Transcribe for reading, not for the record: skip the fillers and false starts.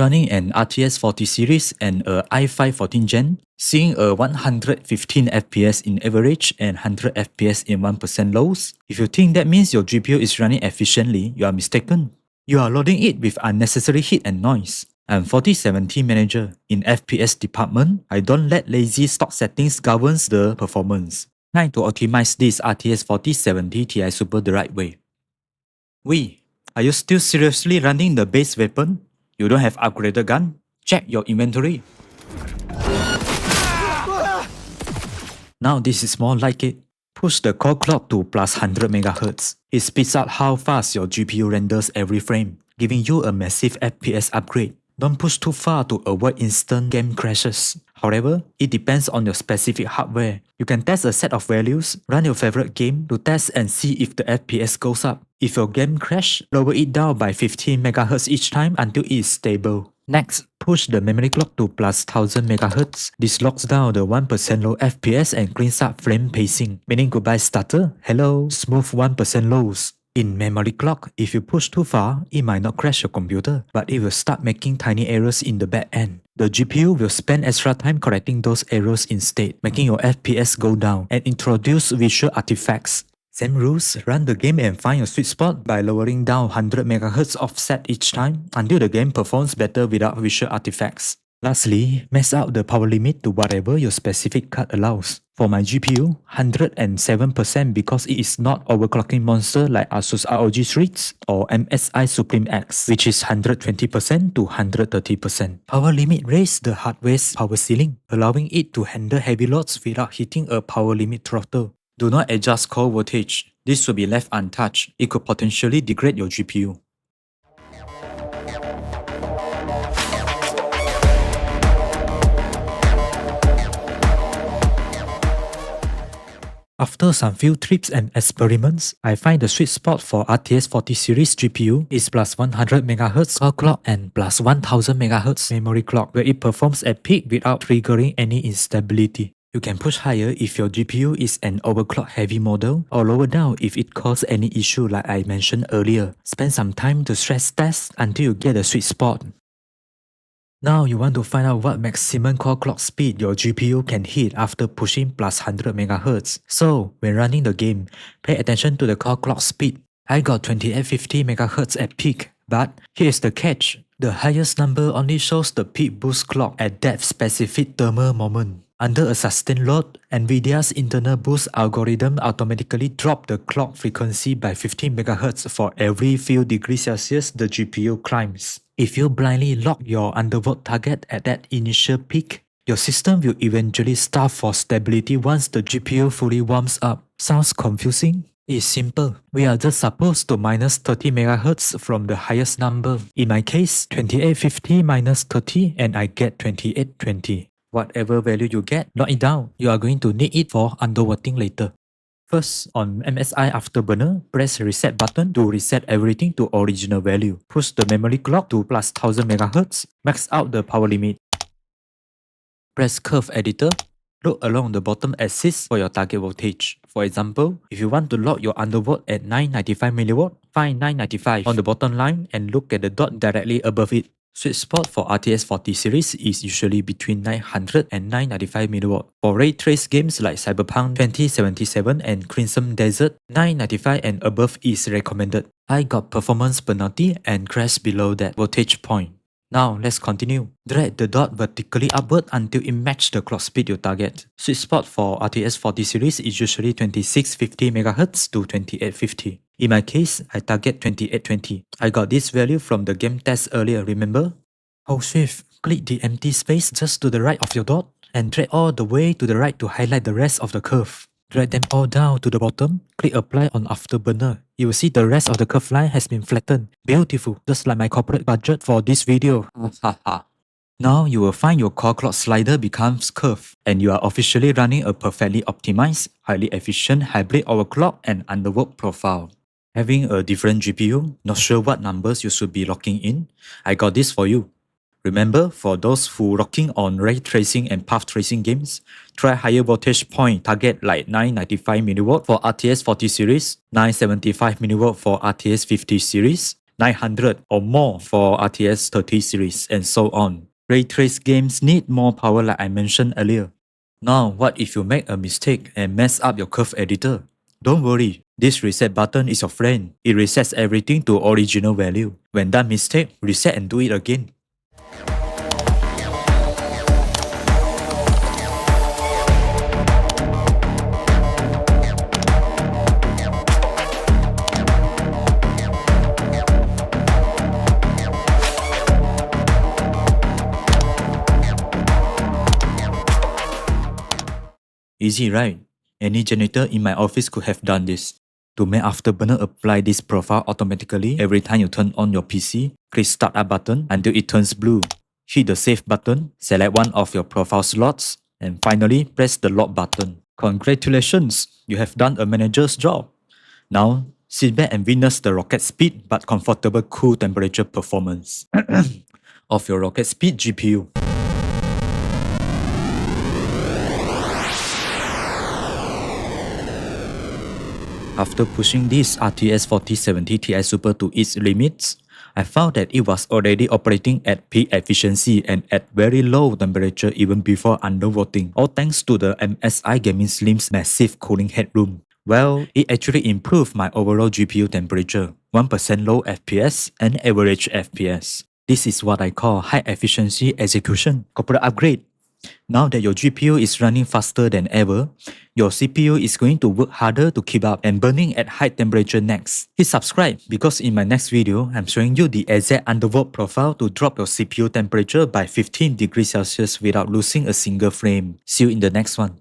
running an RTX 40 series and a i5 14th gen, seeing a 115 FPS in average and 100 FPS in 1% lows. If you think that means your GPU is running efficiently, you are mistaken. You are loading it with unnecessary heat and noise. I'm 4070 manager. In FPS department, I don't let lazy stock settings govern the performance. Try to optimize this RTX 4070 Ti Super the right way. Are you still seriously running the base weapon? You don't have upgraded gun? Check your inventory. Now this is more like it. Push the core clock to plus 100 MHz. It speeds up how fast your GPU renders every frame, giving you a massive FPS upgrade. Don't push too far to avoid instant game crashes. However, it depends on your specific hardware. You can test a set of values, run your favorite game to test and see if the FPS goes up. If your game crashes, lower it down by 15 MHz each time until it is stable. Next, push the memory clock to plus 1000 MHz. This locks down the 1% low FPS and cleans up frame pacing, meaning goodbye stutter, hello, smooth 1% lows. In memory clock, if you push too far, it might not crash your computer, but it will start making tiny errors in the back end. The GPU will spend extra time correcting those errors instead, making your FPS go down and introduce visual artifacts. Same rules, run the game and find your sweet spot by lowering down 100 MHz offset each time until the game performs better without visual artifacts. Lastly, max out the power limit to whatever your specific card allows. For my GPU, 107% because it is not overclocking monster like Asus ROG Strix or MSI Supreme X, which is 120% to 130%. Power limit raised the hardware's power ceiling, allowing it to handle heavy loads without hitting a power limit throttle. Do not adjust core voltage. This will be left untouched. It could potentially degrade your GPU. After some few trips and experiments, I find the sweet spot for RTX 40 series GPU is plus 100 MHz core clock and plus 1000 MHz memory clock, where it performs at peak without triggering any instability. You can push higher if your GPU is an overclock heavy model, or lower down if it causes any issue like I mentioned earlier. Spend some time to stress test until you get a sweet spot. Now you want to find out what maximum core clock speed your GPU can hit after pushing plus 100 MHz. So, when running the game, pay attention to the core clock speed. I got 2850 MHz at peak, but here's the catch. The highest number only shows the peak boost clock at that specific thermal moment. Under a sustained load, NVIDIA's internal boost algorithm automatically drops the clock frequency by 15 MHz for every few degrees Celsius the GPU climbs. If you blindly lock your undervolt target at that initial peak, your system will eventually starve for stability once the GPU fully warms up. Sounds confusing? It's simple. We are just supposed to minus 30 MHz from the highest number. In my case, 2850 minus 30 and I get 2820. Whatever value you get, lock it down. You are going to need it for undervolting later. First, on MSI Afterburner, press reset button to reset everything to original value. Push the memory clock to plus 1000 MHz. Max out the power limit. Press curve editor. Look along the bottom axis for your target voltage. For example, if you want to lock your undervolt at 995 mW, find 995 on the bottom line and look at the dot directly above it. Sweet spot for RTX 40 series is usually between 900 and 995 mW. For ray trace games like Cyberpunk 2077 and Crimson Desert, 995 and above is recommended. I got performance penalty and crashed below that voltage point. Now let's continue. Drag the dot vertically upward until it matches the clock speed you target. Sweet spot for RTX 40 series is usually 2650 MHz to 2850. In my case, I target 2820. I got this value from the game test earlier, remember? Hold shift, click the empty space just to the right of your dot and drag all the way to the right to highlight the rest of the curve. Drag them all down to the bottom, click apply on Afterburner. You will see the rest of the curve line has been flattened. Beautiful, just like my corporate budget for this video. Now you will find your core clock slider becomes curved and you are officially running a perfectly optimized, highly efficient hybrid overclock and undervolt profile. Having a different GPU, not sure what numbers you should be locking in? I got this for you. Remember, for those who rocking on ray tracing and path tracing games, try higher voltage point target like 995 mW for RTX 40 series, 975 mW for RTX 50 series, 900 or more for RTX 30 series, and so on. Ray trace games need more power like I mentioned earlier. Now, what if you make a mistake and mess up your curve editor? Don't worry, this reset button is your friend. It resets everything to original value. When done mistake, reset and do it again. Easy, right? Any janitor in my office could have done this. To make Afterburner apply this profile automatically every time you turn on your PC, click Start Up button until it turns blue. Hit the Save button, select one of your profile slots, and finally press the Lock button. Congratulations, you have done a manager's job. Now, sit back and witness the rocket speed but comfortable cool temperature performance of your rocket speed GPU. After pushing this RTX 4070 Ti Super to its limits, I found that it was already operating at peak efficiency and at very low temperature even before undervolting, all thanks to the MSI Gaming Slim's massive cooling headroom. Well, it actually improved my overall GPU temperature, 1% low FPS and average FPS. This is what I call high efficiency execution, corporate upgrade. Now that your GPU is running faster than ever, your CPU is going to work harder to keep up and burning at high temperature next. Hit subscribe because in my next video, I'm showing you the exact undervolt profile to drop your CPU temperature by 15 degrees Celsius without losing a single frame. See you in the next one.